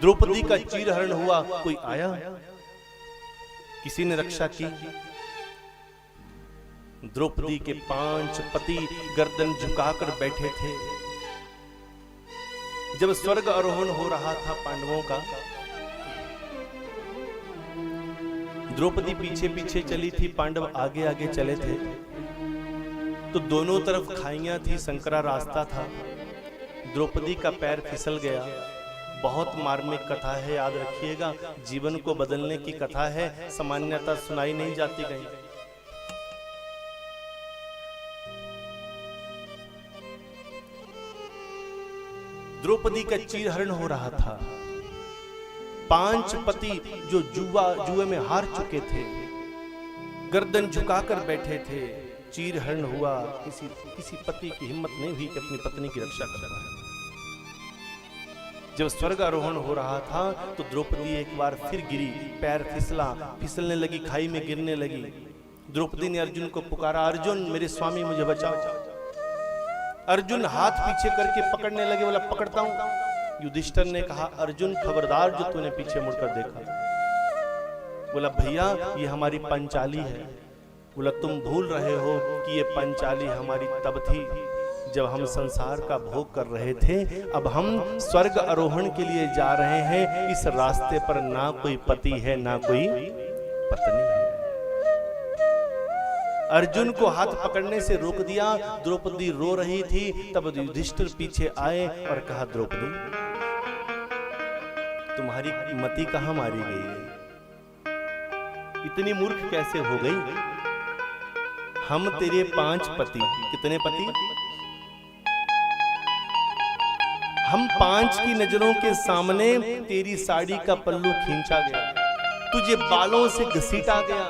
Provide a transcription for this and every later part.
द्रौपदी का चीरहरण हुआ, कोई आया, किसी ने रक्षा की। द्रौपदी के 5 पति गर्दन झुकाकर बैठे थे। जब स्वर्ग आरोहण हो रहा था पांडवों का, द्रौपदी पीछे पीछे चली थी, पांडव आगे आगे चले थे। तो दोनों तरफ खाइयां थी, संकरा रास्ता था। द्रौपदी का पैर फिसल गया। बहुत मार्मिक कथा है, याद रखिएगा, जीवन को बदलने की कथा है, सामान्यतः सुनाई नहीं जाती कहीं। द्रौपदी का चीरहरण हो रहा था। 5 पति जो जुए में हार चुके थे, गर्दन झुकाकर बैठे थे। चीरहरण हुआ, किसी पति की हिम्मत नहीं हुई कि अपनी पत्नी की रक्षा कर पाए। जब स्वर्ग आरोहण हो रहा था तो द्रौपदी एक बार फिर गिरी, पैर फिसलने लगी, खाई में गिरने लगी। द्रौपदी ने अर्जुन को पुकारा, अर्जुन मेरे स्वामी मुझे बचाओ। अर्जुन हाथ पीछे करके पकड़ने लगे, बोला पकड़ता हूं। युधिष्ठिर ने कहा, अर्जुन खबरदार जो तूने पीछे मुड़कर देखा। बोला भैया ये हमारी पंचाली है। बोला तुम भूल रहे हो कि ये पंचाली हमारी तब थी जब हम संसार का भोग कर रहे थे। अब हम स्वर्ग आरोहण के लिए जा रहे हैं। इस रास्ते पर ना कोई पति है ना कोई पत्नी है। अर्जुन को हाथ पकड़ने से रोक दिया। द्रौपदी रो रही थी। तब युधिष्ठिर पीछे आए और कहा, द्रौपदी तुम्हारी मति कहां मारी गई है? इतनी मूर्ख कैसे हो गई? हम तेरे 5 पति, कितने पति? हम 5 की नजरों के सामने तेरी साड़ी का पल्लू खींचा गया, तुझे बालों से घसीटा गया,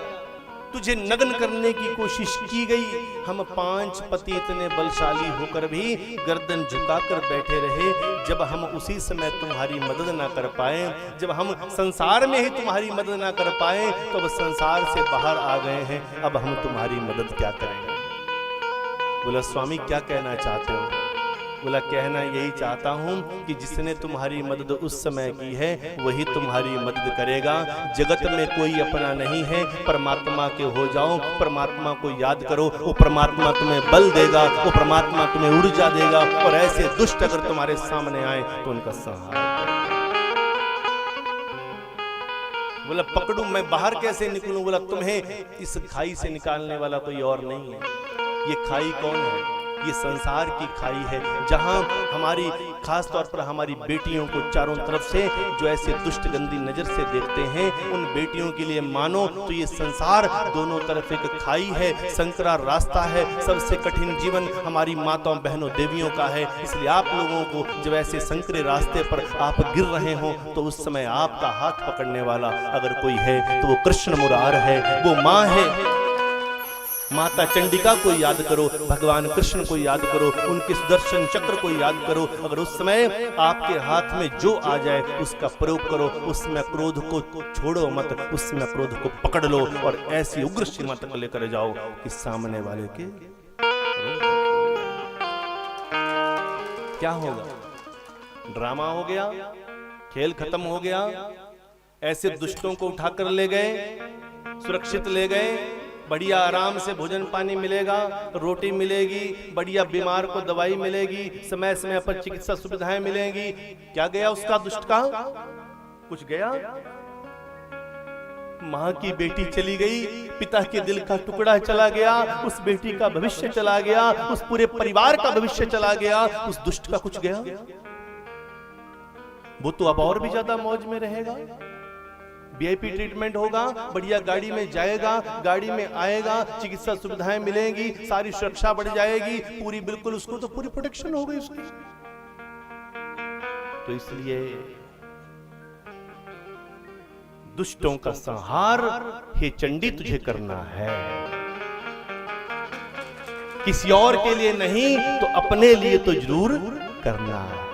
तुझे नग्न करने की कोशिश की गई। हम 5 पति इतने बलशाली होकर भी गर्दन झुकाकर बैठे रहे। जब हम उसी समय तुम्हारी मदद ना कर पाए, जब हम संसार में ही तुम्हारी मदद ना कर पाए, तो अब संसार से बाहर आ गए हैं। अब हम तुम्हारी मदद क्या करेंगे? बोला स्वामी क्या कहना चाहते हो? बोला कहना यही चाहता हूं कि जिसने तुम्हारी मदद उस समय की है वही तुम्हारी मदद करेगा। जगत में कोई अपना नहीं है, परमात्मा के हो जाओ, परमात्मा को याद करो, वो परमात्मा तुम्हें बल देगा, वो परमात्मा तुम्हें ऊर्जा देगा। और ऐसे दुष्ट अगर तुम्हारे सामने आए तो उनका संहार। बोला पकड़ू मैं बाहर कैसे निकलूं? बोला तुम्हें इस खाई से निकालने वाला कोई और नहीं है। ये खाई कौन है? ये संसार की खाई है, जहां हमारी खास तौर पर हमारी बेटियों को चारों तरफ से जो ऐसे दुष्ट गंदी नजर से देखते हैं, उन बेटियों के लिए मानो तो ये संसार दोनों तरफ एक खाई है, संकरा रास्ता है। सबसे कठिन जीवन हमारी माताओं बहनों देवियों का है। इसलिए आप लोगों को जब ऐसे संकरे रास्ते पर आप गिर रहे हो तो उस समय आपका हाथ पकड़ने वाला अगर कोई है तो वो कृष्ण मुरार है, वो माँ है। माता चंडिका को याद करो, भगवान कृष्ण को याद करो, उनके सुदर्शन चक्र को याद करो। अगर उस समय आपके हाथ में जो आ जाए उसका प्रयोग करो। उसमें क्रोध को छोड़ो मत, उसमें क्रोध को पकड़ लो और ऐसी उग्र सीमा तक लेकर जाओ कि सामने वाले के क्या होगा? ड्रामा हो गया, खेल खत्म हो गया। ऐसे दुष्टों को उठाकर ले गए, सुरक्षित ले गए, बढ़िया आराम से भोजन पानी मिलेगा, रोटी मिलेगी, बढ़िया बीमार को दवाई मिलेगी, समय समय पर चिकित्सा सुविधाएं मिलेंगी। क्या गया उसका दुष्ट का? कुछ गया? माँ की बेटी चली गई, पिता के दिल का टुकड़ा चला गया, उस बेटी का भविष्य चला गया, उस पूरे परिवार का भविष्य चला गया। उस दुष्ट का कुछ गया? वो तो अब और भी ज्यादा मौज में रहेगा। वीआईपी ट्रीटमेंट होगा, बढ़िया गाड़ी में जाएगा, गाड़ी में आएगा, चिकित्सा सुविधाएं मिलेंगी, सारी सुरक्षा बढ़ जाएगी, पूरी बिल्कुल उसको तो पूरी प्रोटेक्शन हो गई उसकी। तो इसलिए दुष्टों का संहार हे चंडी तुझे करना है, किसी और के लिए नहीं तो अपने लिए तो जरूर करना है।